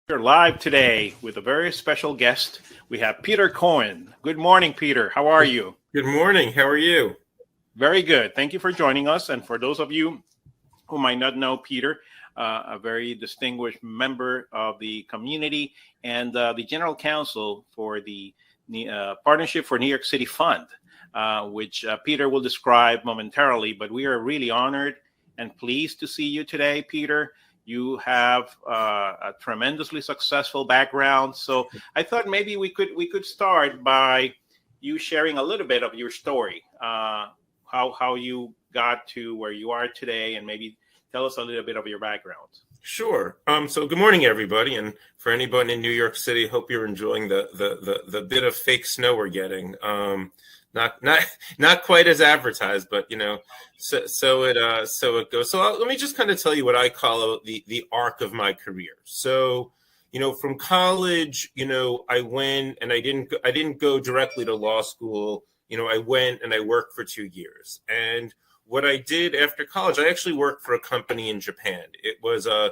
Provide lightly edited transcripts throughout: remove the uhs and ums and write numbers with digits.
We're live today with a very special guest. We have Peter Cohen. Good morning, Peter. How are you? Good morning. How are you? Very good. Thank you for joining us. And for those of you who might not know Peter, a very distinguished member of the community and the general counsel for the Partnership for New York City Fund, which Peter will describe momentarily. But we are really honored and pleased to see you today, Peter. You have a tremendously successful background, so I thought maybe we could start by you sharing a little bit of your story, how you got to where you are today, and maybe tell us a little bit of your background. Sure. So good morning, everybody, and for anybody in New York City, hope you're enjoying the bit of fake snow we're getting. Not quite as advertised, but so it goes. So let me just kind of tell you what I call the arc of my career. So, from college, I went and I didn't go directly to law school. I went and I worked for 2 years. And what I did after college, I actually worked for a company in Japan. It was a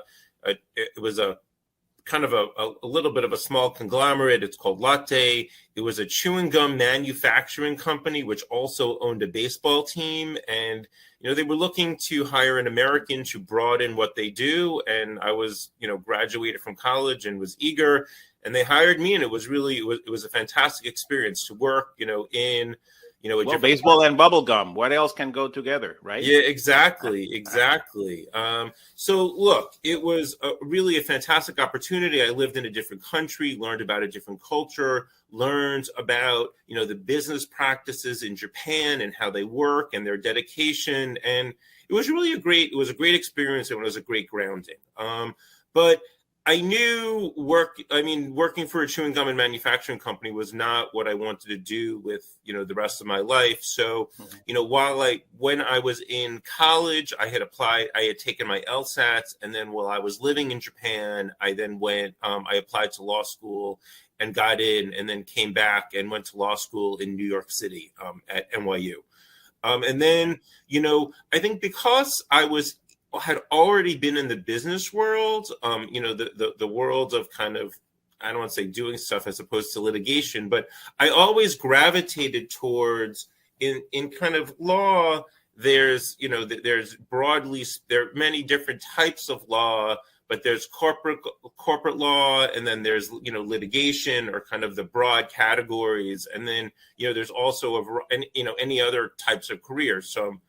kind of a little bit of a small conglomerate. It's called Latte. It was a chewing gum manufacturing company, which also owned a baseball team. And, they were looking to hire an American to broaden what they do. And I was, graduated from college and was eager. And they hired me. And it was a fantastic experience to work, in baseball and bubble gum. What else can go together, right? Yeah, exactly. So look, it was really a fantastic opportunity. I lived in a different country, learned about a different culture, learned about, the business practices in Japan and how they work and their dedication. And it was really a great experience, and it was a great grounding. But I knew working for a chewing gum and manufacturing company was not what I wanted to do with, the rest of my life. So, when I was in college, I had taken my LSATs. And then while I was living in Japan, I then I applied to law school and got in, and then came back and went to law school in New York City at NYU. And then, I think because had already been in the business world, the world of kind of, I don't want to say doing stuff as opposed to litigation, but I always gravitated towards in kind of law. There's there are many different types of law, but there's corporate law, and then there's litigation, or kind of the broad categories, and then there's also any other types of careers. So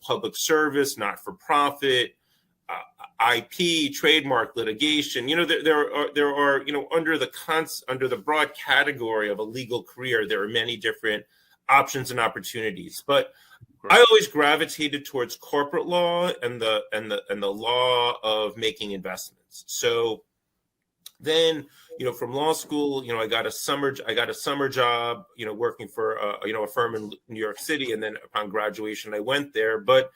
public service, not-for-profit, IP, trademark, litigation. There are under the broad category of a legal career, there are many different options and opportunities. But I always gravitated towards corporate law and the law of making investments. So then, from law school, I got a summer job, working for a firm in New York City. And then upon graduation, I went there. But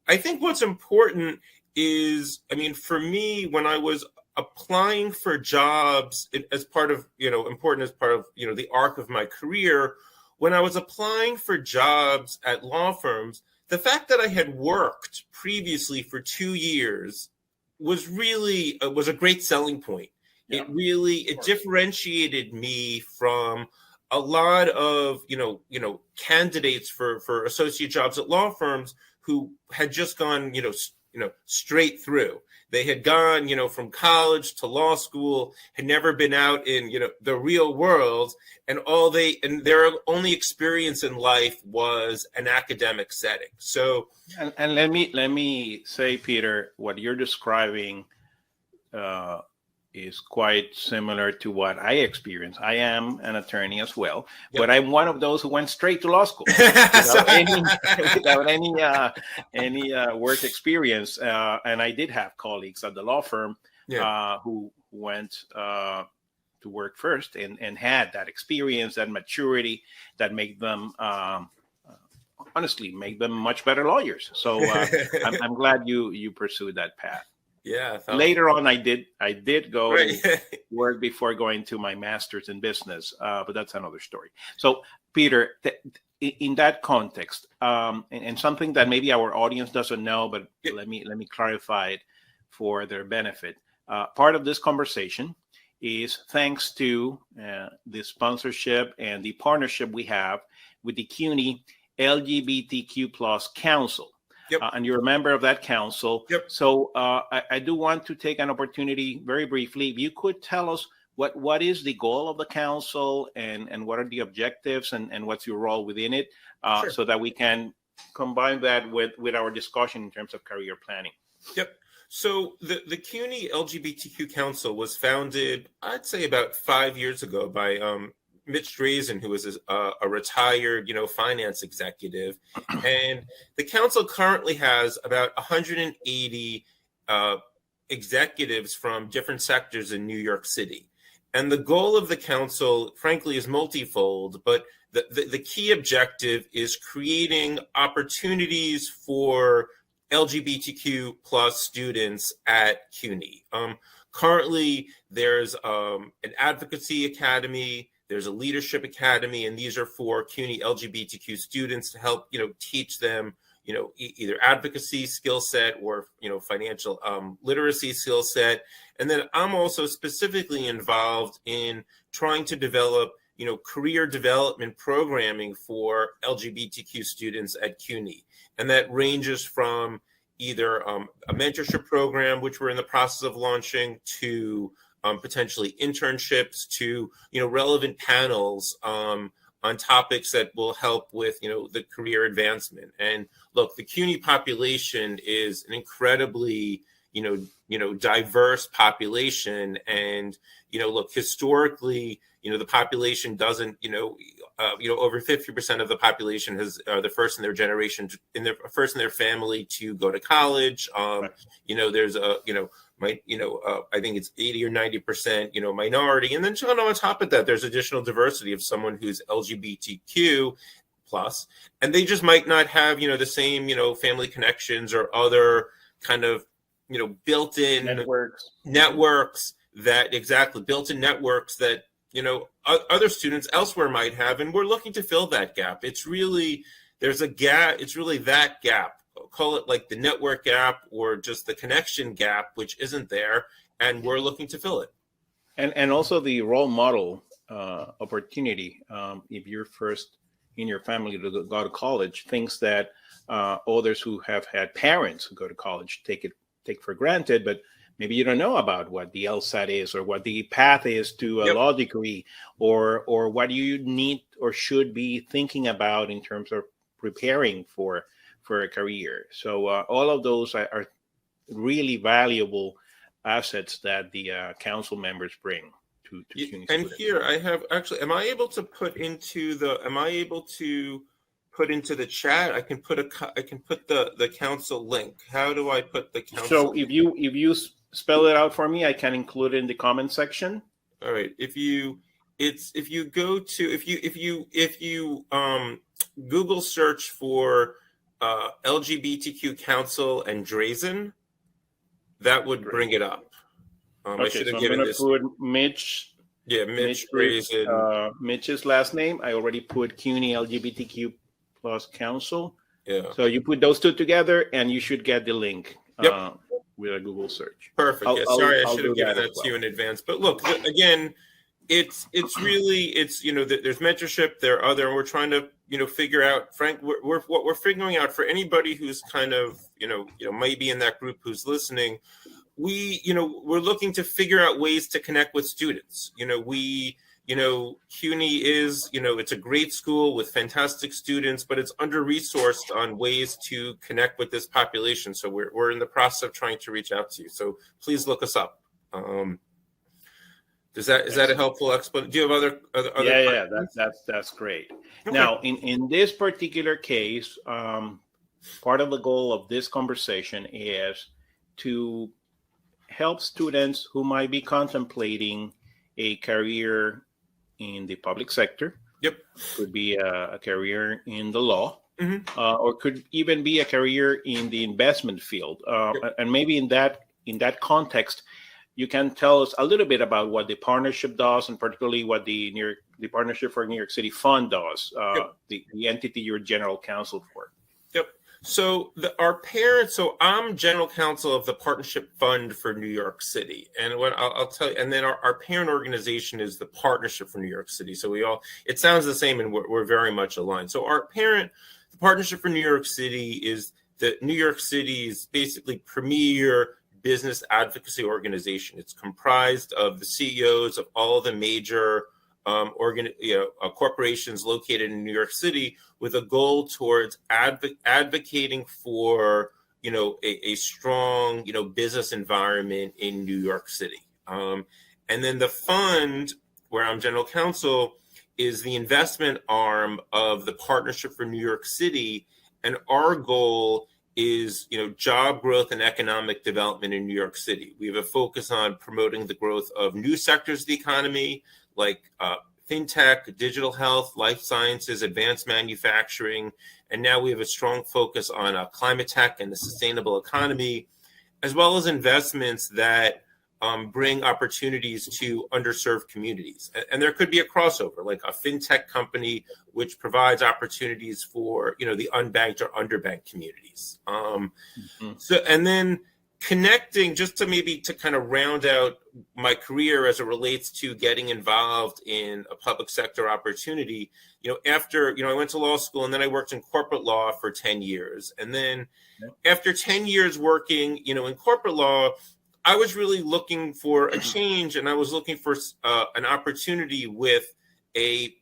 I think what's important is, for me, when I was applying for jobs as part of, the arc of my career, when I was applying for jobs at law firms, the fact that I had worked previously for 2 years was a great selling point. Yeah. It differentiated me from a lot of, candidates for associate jobs at law firms who had just gone, straight through. They had gone, from college to law school, had never been out in, the real world, and their only experience in life was an academic setting. So, and let me say, Peter, what you're describing is quite similar to what I experienced. I am an attorney as well, but I'm one of those who went straight to law school without any work experience. And I did have colleagues at the law firm who went to work first and had that experience, that maturity that made them honestly make them much better lawyers. So I'm glad you pursued that path. Yeah. Later on, I did go to work before going to my master's in business, but that's another story. So, Peter, in that context, and something that maybe our audience doesn't know, but let me clarify it for their benefit. Part of this conversation is thanks to the sponsorship and the partnership we have with the CUNY LGBTQ plus Council. Yep. And you're a member of that council. Yep. So I do want to take an opportunity very briefly. If you could tell us what is the goal of the council and what are the objectives and what's your role within it, Sure. so that we can combine that with our discussion in terms of career planning. Yep. So the CUNY LGBTQ Council was founded, I'd say, about 5 years ago by Mitch Drazen, who was a retired, finance executive. And the council currently has about 180 executives from different sectors in New York City. And the goal of the council, frankly, is multifold, but the key objective is creating opportunities for LGBTQ plus students at CUNY. Currently, there's an advocacy academy, there's a leadership academy, and these are for CUNY LGBTQ students to help, teach them, either advocacy skill set or, financial literacy skill set. And then I'm also specifically involved in trying to develop, career development programming for LGBTQ students at CUNY. And that ranges from either a mentorship program, which we're in the process of launching, to potentially internships, to relevant panels on topics that will help with the career advancement. And look, the CUNY population is an incredibly diverse population, and look, historically, the population doesn't over 50% of the population has the first in their generation, first in their family to go to college. There's I think it's 80 or 90%, minority. And then on top of that, there's additional diversity of someone who's LGBTQ plus, and they just might not have, the same, family connections or other kind of, built-in networks that other students elsewhere might have. And we're looking to fill that gap. There's a gap. It's really that gap. Call it like the network gap or just the connection gap, which isn't there, and we're looking to fill it. And also the role model opportunity. If you're first in your family to go to college, things that others who have had parents who go to college take for granted, but maybe you don't know about what the LSAT is, or what the path is to a law degree, or what you need or should be thinking about in terms of preparing for a career. So all of those are really valuable assets that the council members bring to CUNY and students. Here I have am I able to put into the chat? I can put the council link. How do I put the council? So if you spell it out for me, I can include it in the comment section. All right. If you Google search for LGBTQ Council and Drazen, that would bring it up. I should have given this. Put Mitch. Yeah, Mitch Drazen. Mitch's last name. I already put CUNY LGBTQ plus Council. Yeah. So you put those two together, and you should get the link. Yep. With a Google search. Perfect. Sorry, I should have given that to you in advance. But look, again, it's really there's mentorship. We're trying to figure out. Frank, what we're figuring out for anybody who's kind of maybe in that group who's listening. We're looking to figure out ways to connect with students. CUNY is, it's a great school with fantastic students, but it's under-resourced on ways to connect with this population. So we're in the process of trying to reach out to you. So please look us up. Is that a helpful explanation? Do you have other? Yeah, that's great. Okay. Now, in this particular case, part of the goal of this conversation is to help students who might be contemplating a career in the public sector. Yep. Could be a career in the law, or could even be a career in the investment field. Yep. And maybe in that context, you can tell us a little bit about what the partnership does, and particularly what the Partnership for New York City Fund does, the entity you're general counsel for. Yep. So our parents. So I'm general counsel of the Partnership Fund for New York City, and what I'll tell you. And then our parent organization is the Partnership for New York City. So we all. It sounds the same, and we're very much aligned. So our parent, the Partnership for New York City, is the New York City's basically premier business advocacy organization. It's comprised of the CEOs of all the major corporations located in New York City, with a goal towards advocating for a strong business environment in New York City. And then the fund, where I'm general counsel, is the investment arm of the Partnership for New York City, and our goal is job growth and economic development in New York City. We have a focus on promoting the growth of new sectors of the economy, like fintech, digital health, life sciences, advanced manufacturing, and now we have a strong focus on climate tech and the sustainable economy, as well as investments that bring opportunities to underserved communities. And there could be a crossover, like a fintech company which provides opportunities for the unbanked or underbanked communities. So, and then connecting, just to kind of round out my career as it relates to getting involved in a public sector opportunity, after I went to law school, and then I worked in corporate law for 10 years. And then after 10 years working in corporate law, I was really looking for a change, and I was looking for an opportunity with a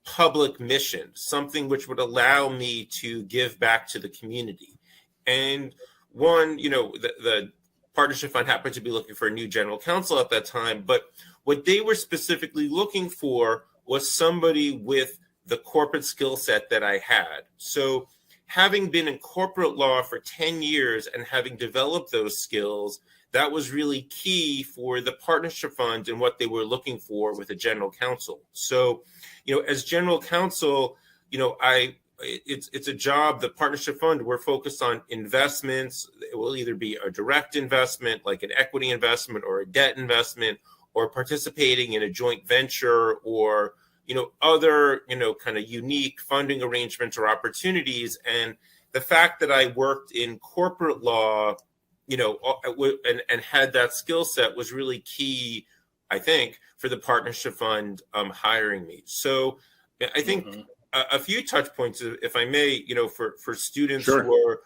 public mission, something which would allow me to give back to the community. And one, the Partnership Fund happened to be looking for a new general counsel at that time, but what they were specifically looking for was somebody with the corporate skill set that I had. So having been in corporate law for 10 years and having developed those skills, that was really key for the Partnership Fund and what they were looking for with a general counsel. So, as general counsel, it's a job, the Partnership Fund, we're focused on investments. It will either be a direct investment, like an equity investment, or a debt investment, or participating in a joint venture, or, other, kind of unique funding arrangements or opportunities. And the fact that I worked in corporate law, and had that skill set was really key, I think, for the Partnership Fund hiring me. So I think a few touch points, if I may, for students Sure. who are,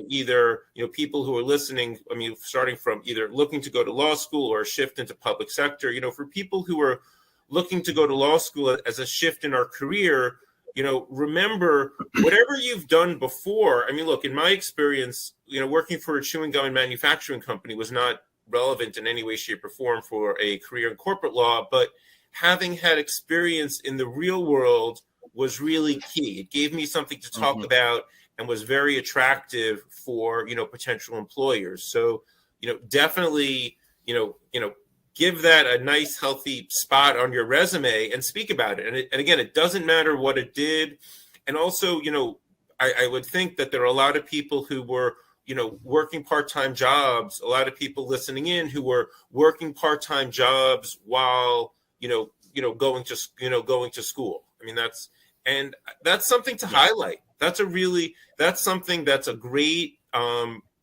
either, people who are listening, starting from either looking to go to law school or a shift into public sector, for people who are looking to go to law school as a shift in our career, remember, whatever you've done before. Look, in my experience, working for a chewing gum and manufacturing company was not relevant in any way, shape, or form for a career in corporate law, but having had experience in the real world was really key. It gave me something to talk about and was very attractive for, potential employers. So, definitely, give that a nice, healthy spot on your resume and speak about it. And again, it doesn't matter what it did. And also, I would think that there are a lot of people who were, working part-time jobs, a lot of people listening in who were working part-time jobs while, going to school. That's something to highlight. That's something that's a great,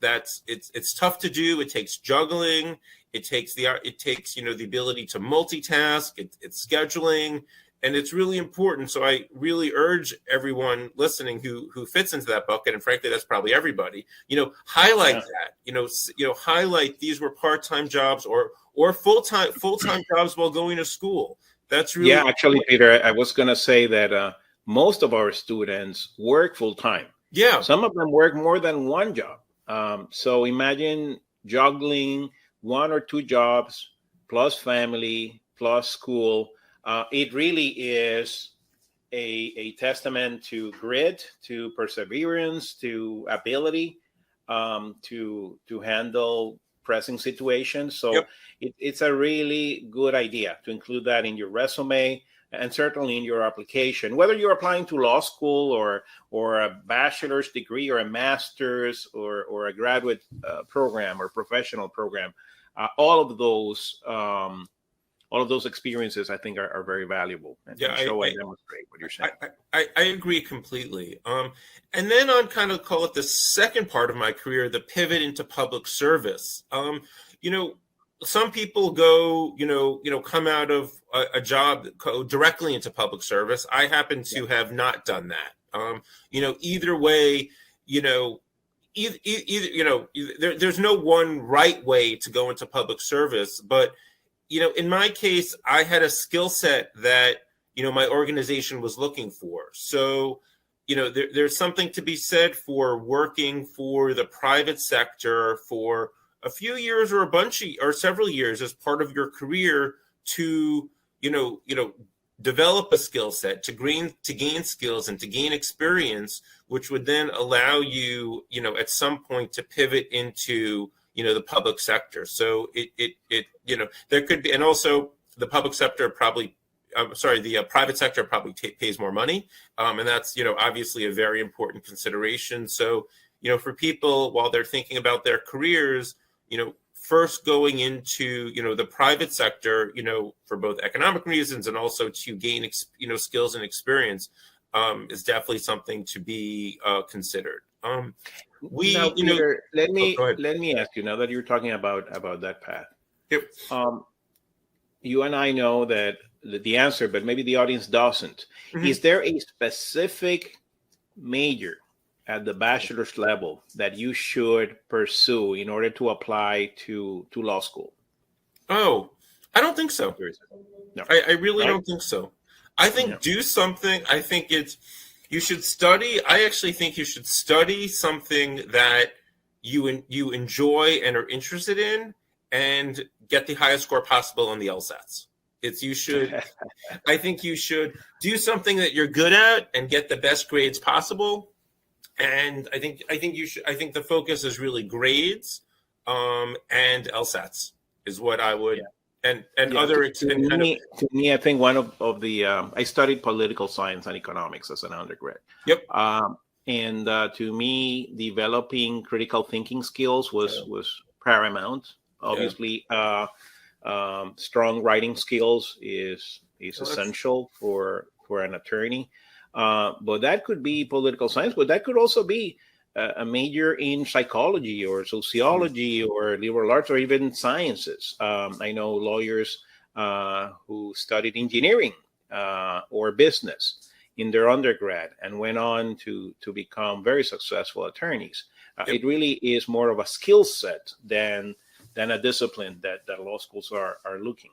it's tough to do. It takes juggling. It takes the ability to multitask. It's scheduling, and it's really important. So I really urge everyone listening who fits into that bucket, and frankly, that's probably everybody. Highlight that. Highlight these were part-time jobs or full-time jobs while going to school. That's really Actually, Peter, I was going to say that most of our students work full-time. Yeah. Some of them work more than one job. So imagine juggling 1 or 2 jobs plus family plus school. It really is a testament to grit, to perseverance, to ability to handle pressing situations. So it's a really good idea to include that in your resume and certainly in your application, whether you're applying to law school or a bachelor's degree or a master's or a graduate program or professional program. All of all of those experiences, I think, are very valuable and show and demonstrate what you're saying. I agree completely. And then on kind of call it the second part of my career, the pivot into public service. Some people go, come out of a job directly into public service. I happen to have not done that. Either way, there's no one right way to go into public service. But, in my case, I had a skill set that, my organization was looking for. So, there's something to be said for working for the private sector for a few years or several years as part of your career to, develop a skill set, to gain skills and to gain experience, which would then allow you, at some point to pivot into, the public sector. So there could be, and also the public sector probably, the private sector probably pays more money. And that's, obviously a very important consideration. So, for people while they're thinking about their careers, first going into, the private sector, for both economic reasons and also to gain, skills and experience, is definitely something to be considered. Peter, let me ask you, now that you're talking about that path. Yep. You and I know that the answer, but maybe the audience doesn't. Mm-hmm. Is there a specific major at the bachelor's level that you should pursue in order to apply to law school? Oh, I don't think so. No. I really don't think so. I think do something. I think you should study. I actually think you should study something that you enjoy and are interested in, and get the highest score possible on the LSATs. I think you should do something that you're good at and get the best grades possible. And I think the focus is really grades, and LSATs is what I would, and other. To me, I think one of the I studied political science and economics as an undergrad. Yep. And to me, developing critical thinking skills was paramount. Obviously, strong writing skills is essential for an attorney. But that could be political science, but that could also be a major in psychology or sociology or liberal arts or even sciences. I know lawyers who studied engineering or business in their undergrad and went on to become very successful attorneys. It really is more of a skill set than a discipline that law schools are looking.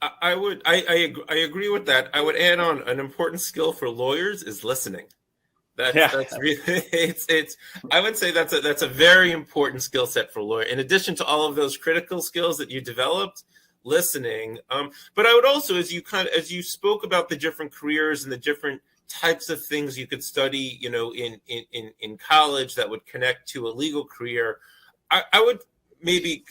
I agree with that. I would add on an important skill for lawyers is listening. That's really it's I would say that's a very important skill set for a lawyer. In addition to all of those critical skills that you developed, listening. But I would also, as you spoke about the different careers and the different types of things you could study, in college that would connect to a legal career, I would maybe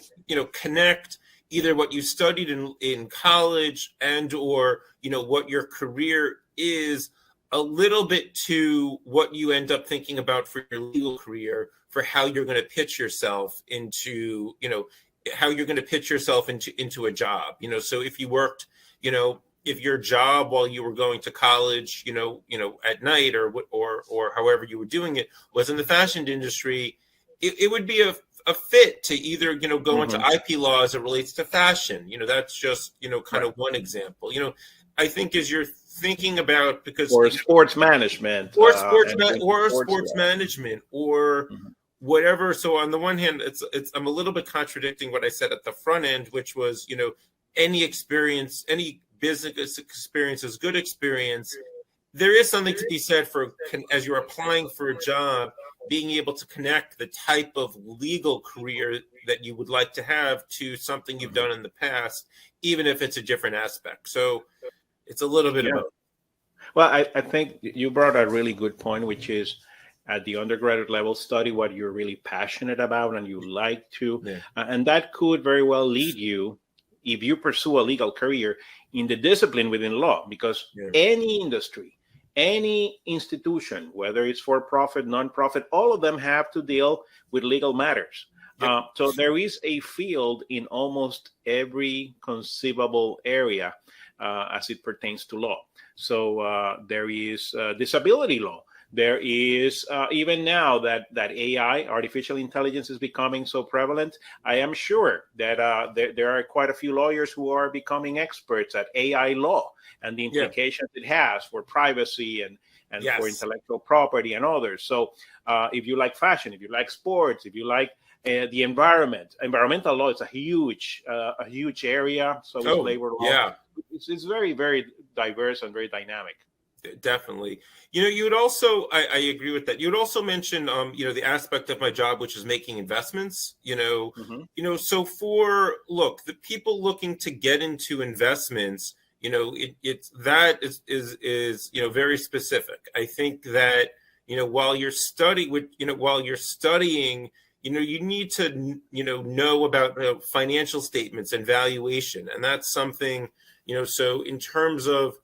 connect either what you studied in college and or what your career is a little bit to what you end up thinking about for your legal career, for how you're going to pitch yourself into into a job. So if you worked, if your job while you were going to college, at night or however you were doing it was in the fashion industry, it would be a fit to either, go into IP law as it relates to fashion. That's just, kind of one example. I think as you're thinking about, because or sports management or sports management or whatever. So on the one hand, it's I'm a little bit contradicting what I said at the front end, which was, any experience, any business experience is good experience. There is something to be said for, as you're applying for a job, being able to connect the type of legal career that you would like to have to something you've done in the past, even if it's a different aspect. So it's a little bit of both. Well, I think you brought a really good point, which is at the undergraduate level, study what you're really passionate about and you like to. Yeah. And that could very well lead you, if you pursue a legal career, in the discipline within law, because any industry, any institution, whether it's for profit, nonprofit, all of them have to deal with legal matters. Yep. So there is a field in almost every conceivable area as it pertains to law. So there is disability law. There is even now that AI, artificial intelligence, is becoming so prevalent. I am sure that there are quite a few lawyers who are becoming experts at AI law and the Yeah. implications it has for privacy and for Yes. intellectual property and others. So if you like fashion, if you like sports, if you like the environment, environmental law is a huge area. So is Oh, labor law. yeah. It's very, very diverse and very dynamic. Definitely. You would also, I agree with that. You would also mention, the aspect of my job, which is making investments, Mm-hmm. so look, the people looking to get into investments, it's that is very specific. I think that, while you're studying, you need to, know about financial statements and valuation. And that's something, so in terms of,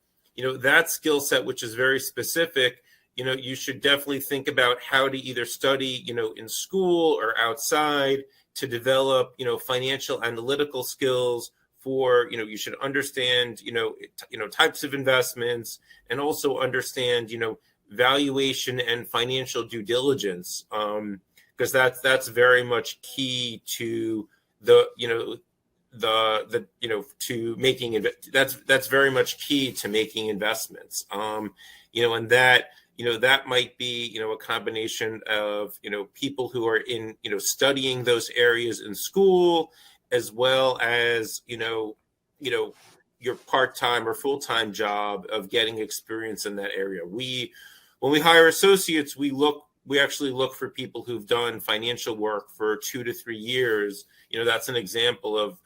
that skill set, which is very specific, you should definitely think about how to either study, in school or outside to develop, financial analytical skills for, you should understand, types of investments and also understand, valuation and financial due diligence. Because that's very much key to to making that's very much key to making investments. And that might be a combination of people who are in studying those areas in school, as well as your part-time or full-time job of getting experience in that area. When we hire associates, we actually look for people who've done financial work for 2 to 3 years. That's an example of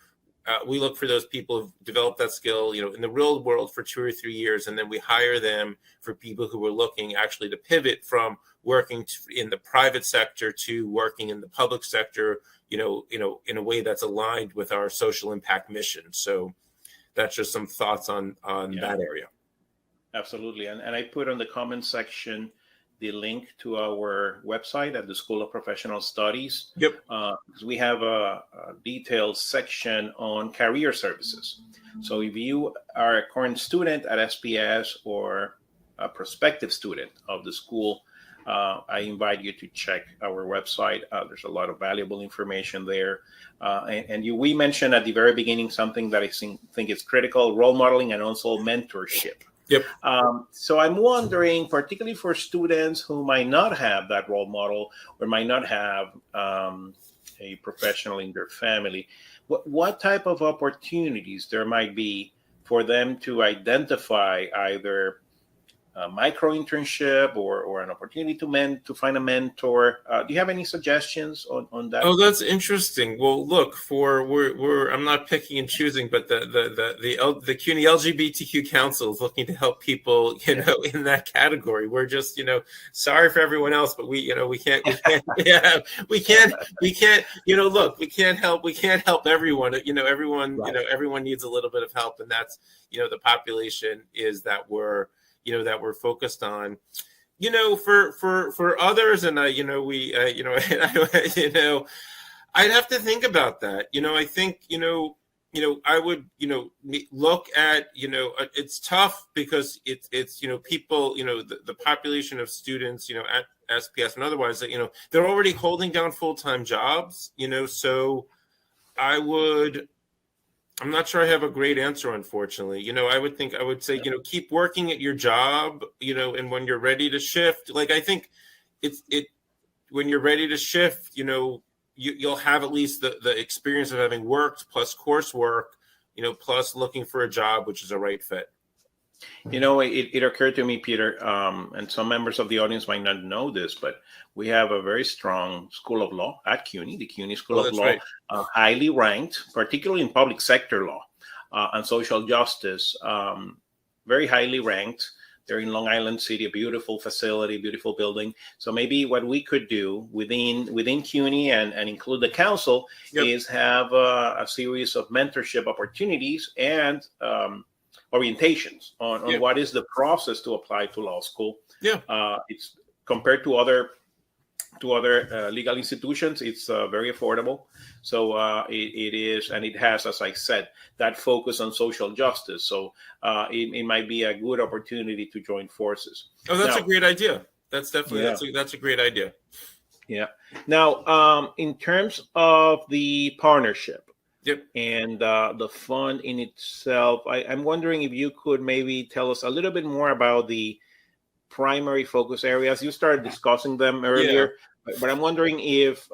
we look for those people who've developed that skill, in the real world for 2 or 3 years, and then we hire them for people who are looking actually to pivot from working in the private sector to working in the public sector, in a way that's aligned with our social impact mission. So that's just some thoughts on that area. Absolutely. And I put on the comment section the link to our website at the School of Professional Studies. Yep. Because we have a detailed section on career services. So if you are a current student at SPS or a prospective student of the school, I invite you to check our website. There's a lot of valuable information there. We mentioned at the very beginning something that I think is critical: role modeling and also mentorship. Yep. So I'm wondering, particularly for students who might not have that role model or might not have a professional in their family, what type of opportunities there might be for them to identify either a micro internship or an opportunity to find a mentor. Do you have any suggestions on that? Oh, that's interesting. Well, look, I'm not picking and choosing, but the CUNY LGBTQ Council is looking to help people, in that category. We're just, sorry for everyone else, but we can't, look, we can't help everyone. Everyone, Right. Everyone needs a little bit of help, and that's, the population is that we're focused on. For others, and I'd have to think about that. I think I would look at it's tough because it's people the population of students at SPS and otherwise they're already holding down full-time jobs. So I'm not sure I have a great answer, unfortunately. I would say, keep working at your job, and when you're ready to shift, like, I think when you're ready to shift, you'll have at least the experience of having worked plus coursework, plus looking for a job, which is a right fit. It occurred to me, Peter, and some members of the audience might not know this, but we have a very strong School of Law at CUNY, the CUNY School of Law, right. Highly ranked, particularly in public sector law and social justice, very highly ranked. They're in Long Island City, a beautiful facility, beautiful building. So maybe what we could do within CUNY and include the council is have a series of mentorship opportunities and orientations on what is the process to apply to law school. Yeah. It's compared to other to other legal institutions. It's very affordable. So it is, and it has, as I said, that focus on social justice. So it might be a good opportunity to join forces. Oh, that's Now, a great idea. That's definitely yeah, that's a great idea. yeah. Now, in terms of the partnership Yep. and the fund in itself, I'm wondering if you could maybe tell us a little bit more about the primary focus areas. You started discussing them Yeah. earlier, but I'm wondering if,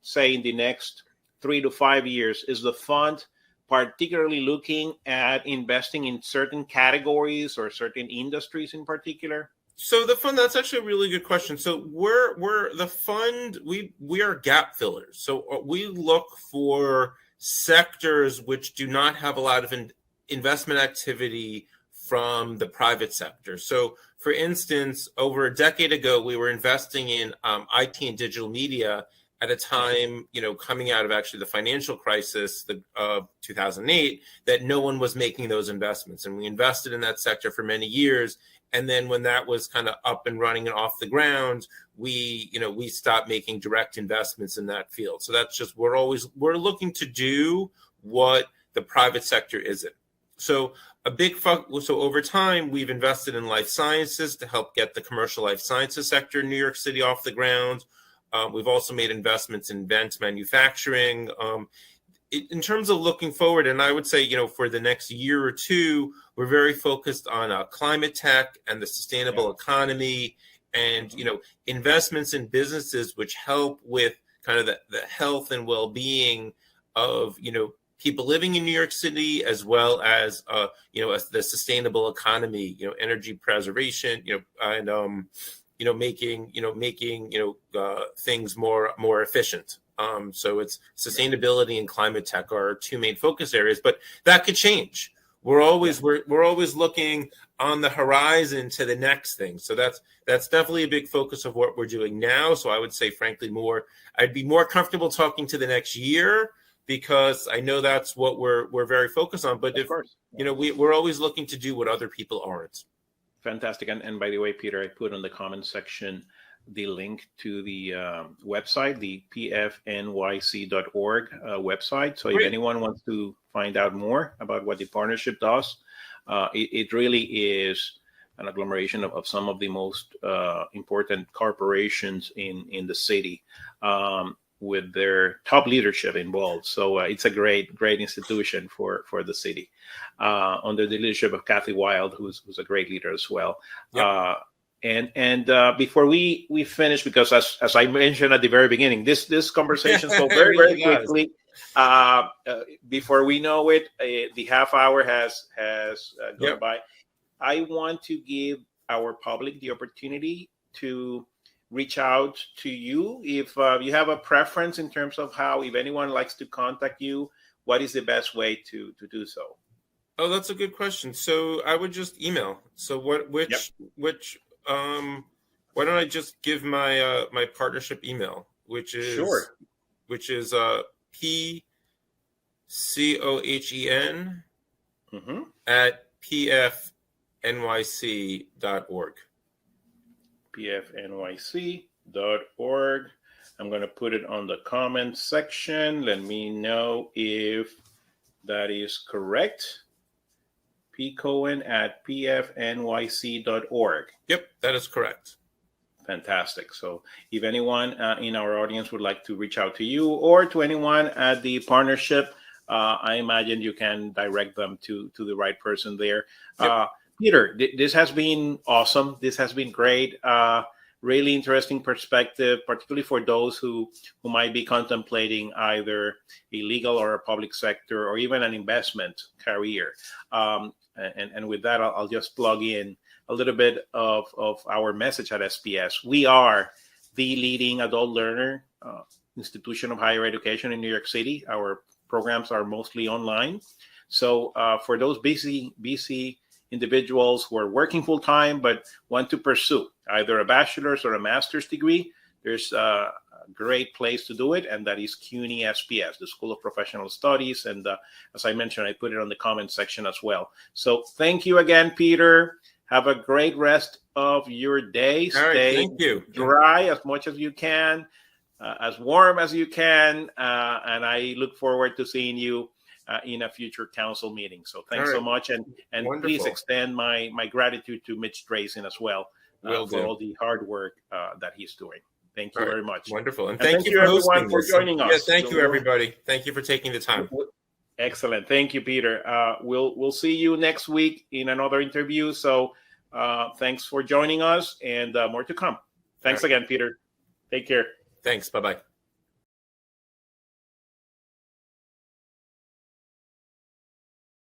say, in the next 3 to 5 years, is the fund particularly looking at investing in certain categories or certain industries in particular? So the fund, that's actually a really good question. So we're the fund, we are gap fillers. So we look for sectors which do not have a lot of investment activity from the private sector. So for instance, over a decade ago, we were investing in IT and digital media at a time, coming out of actually the financial crisis of 2008, that no one was making those investments. And we invested in that sector for many years. And then when that was kind of up and running and off the ground, we stopped making direct investments in that field. So that's just, we're looking to do what the private sector isn't. So so over time, we've invested in life sciences to help get the commercial life sciences sector in New York City off the ground. We've also made investments in event manufacturing. In terms of looking forward, and I would say, for the next year or two, we're very focused on climate tech and the sustainable economy, and investments in businesses which help with kind of the health and well-being of people living in New York City, as well as as the sustainable economy, energy preservation, and making things more efficient. So it's sustainability and climate tech are our two main focus areas, but that could change. We're always looking on the horizon to the next thing. So that's definitely a big focus of what we're doing now. So I would say, frankly, I'd be more comfortable talking to the next year, because I know that's what we're very focused on. But we're always looking to do what other people aren't. Fantastic. And by the way, Peter, I put on the comment section the link to the website, the pfnyc.org website. So if anyone wants to find out more about what the partnership does, it really is an agglomeration of some of the most important corporations in the city, with their top leadership involved. So it's a great institution for the city, under the leadership of Kathy Wild, who's a great leader as well. Yep. And before we finish, because as I mentioned at the very beginning, this conversation go very very quickly. Before we know it, the half hour has gone by. I want to give our public the opportunity to reach out to you if you have a preference in terms of if anyone likes to contact you. What is the best way to do so? Oh, that's a good question. So I would just email. So why don't I just give my my partnership email, which is PCOHEN at pfnyc.org. pfnyc.org. I'm going to put it on the comment section. Let me know if that is correct. Cohen at pfnyc.org. Yep, that is correct. Fantastic. So if anyone in our audience would like to reach out to you or to anyone at the partnership, I imagine you can direct them to the right person there. Yep. Peter, this has been awesome. This has been great. Really interesting perspective, particularly for those who might be contemplating either a legal or a public sector or even an investment career. And with that, I'll just plug in a little bit of our message at SPS. We are the leading adult learner institution of higher education in New York City. Our programs are mostly online. So for those busy individuals who are working full time but want to pursue either a bachelor's or a master's degree, there's a great place to do it, and that is CUNY SPS, the School of Professional Studies. And as I mentioned, I put it on the comment section as well. So thank you again, Peter. Have a great rest of your day. All right, Stay thank you. dry as much as you can, as warm as you can, and I look forward to seeing you in a future council meeting. So thanks so much, and please extend my gratitude to Mitch Drazen as well for all the hard work that he's doing. Thank you very much. Wonderful, and thank you everyone for joining us. Yeah, thank you everybody. Thank you for taking the time. Excellent, thank you, Peter. We'll see you next week in another interview. So thanks for joining us, and more to come. Thanks again, Peter. Take care. Thanks. Bye-bye.